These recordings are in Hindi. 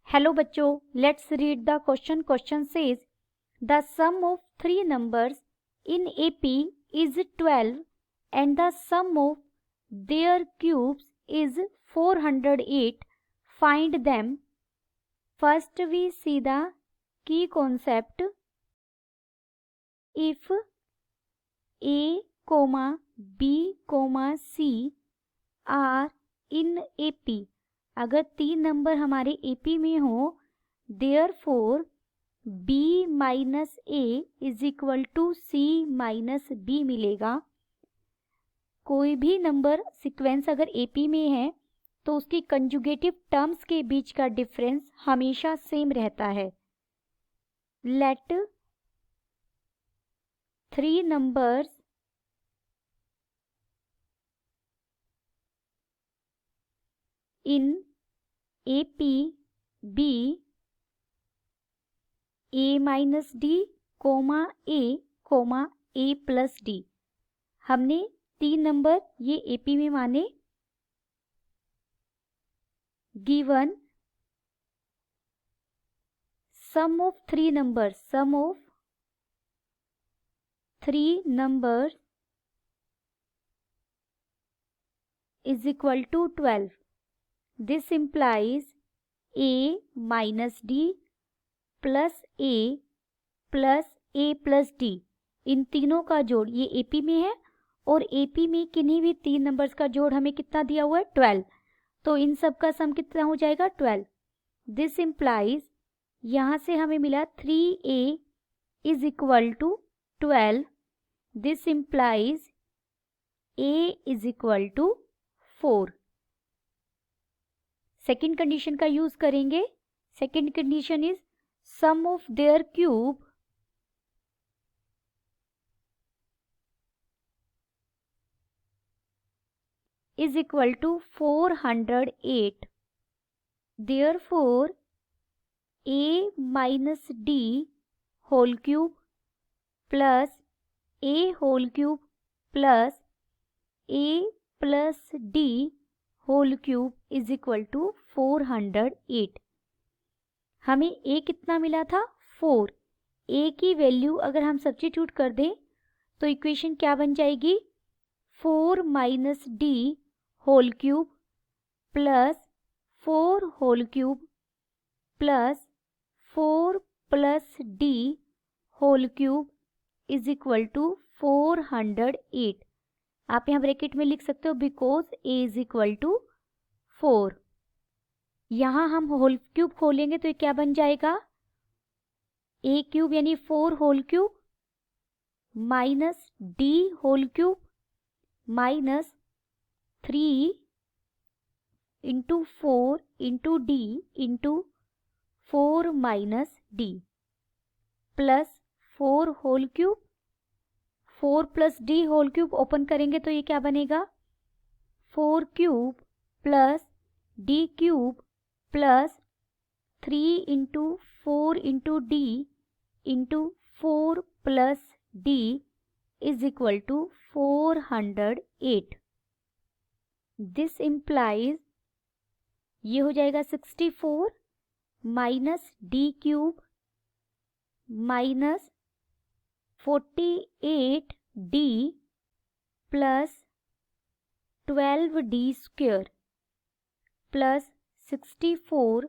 हेलो बच्चों, let's read the question. Question says the sum of three numbers in AP is 12 and the sum of their cubes is 408. Find them. First we see the key concept. If A, B, C are in AP, अगर तीन नंबर हमारे AP में हो, therefore B minus A is equal to C minus B मिलेगा. कोई भी नंबर सीक्वेंस अगर AP में है तो उसकी कंजुगेटिव टर्म्स के बीच का डिफरेंस हमेशा सेम रहता है. Let three numbers in AP be A minus D, A plus D. हमने तीन नंबर ये AP में माने. Given sum of three numbers is equal to 12. This implies A minus D plus A plus D. इन तीनों का जोड़ ये AP में है और AP में किन्हीं भी तीन नंबर्स का जोड़ हमें कितना दिया हुआ है 12. तो इन सब का सम कितना हो जाएगा 12. दिस implies यहाँ से हमें मिला 3A is equal to 12. This implies A is equal to 4. Second condition का यूज करेंगे. Second condition is sum of their cube is equal to 408. Therefore, A minus D whole cube plus A whole cube plus A plus D whole cube is equal to 408. हमें A कितना मिला था 4. A की वैल्यू अगर हम सब्स्टिट्यूट कर दें तो इक्वेशन क्या बन जाएगी 4 minus D whole cube plus 4 whole cube plus 4 plus D whole cube is equal to 408. आप यहाँ ब्रैकेट में लिख सकते हो because A is equal to 4. यहाँ हम होल क्यूब खोलेंगे तो ये क्या बन जाएगा A क्यूब यानी 4 whole cube minus D whole cube minus 3 into 4 into D into 4 minus D plus 4 whole cube 4 plus D whole cube open करेंगे तो ये क्या बनेगा 4 cube plus D cube plus 3 into 4 into D into 4 plus D is equal to 408. This implies ये हो जाएगा 64 minus D cube minus 48D plus 12D square plus 64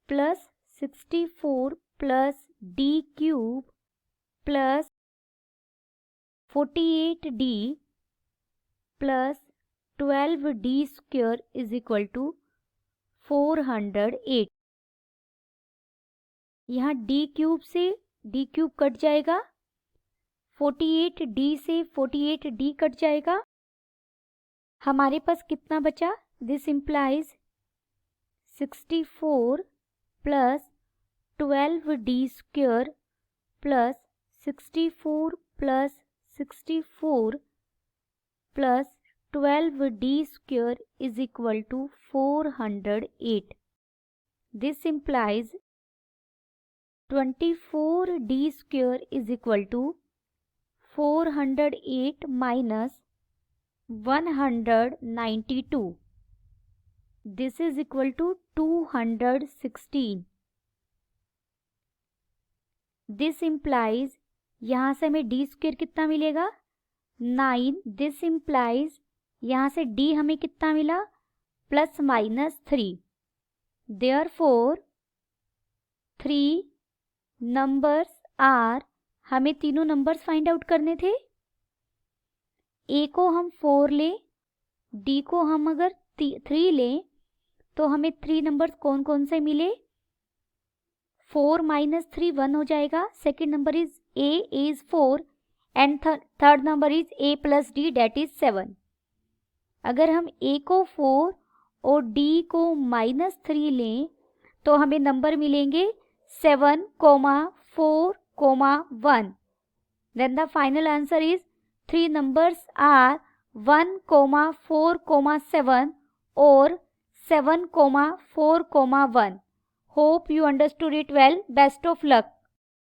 plus 64 plus D cube plus 48D plus 12D square is equal to 408. यहाँ D क्यूब से D क्यूब कट जाएगा 48D से 48D कट जाएगा. हमारे पास कितना बचा this implies 64 plus 12D square plus 64 plus 64 plus 12D square is equal to 408. This implies 24D square is equal to 408 minus 192. This is equal to 216. This implies, यहाँ से हमें डी स्क्वेयर कितना मिलेगा 9. दिस इम्प्लाइज यहाँ से डी हमें कितना मिला ±3. देयरफॉर 3 नंबर्स आर, हमें तीनों नंबर्स फाइंड आउट करने थे. ए को हम 4 लें, डी को हम अगर 3 लें तो हमें 3 नंबर्स कौन कौन से मिले 4 - 3 1 हो जाएगा. Second number is A is 4 and third number is a + d that is 7. अगर हम a को 4 और d को -3 लें तो हमें नंबर मिलेंगे 7, 4, 1. Then the final answer is 3 numbers are 1, 4, 7 or 7, 4, 1. Hope you understood it well. Best of luck.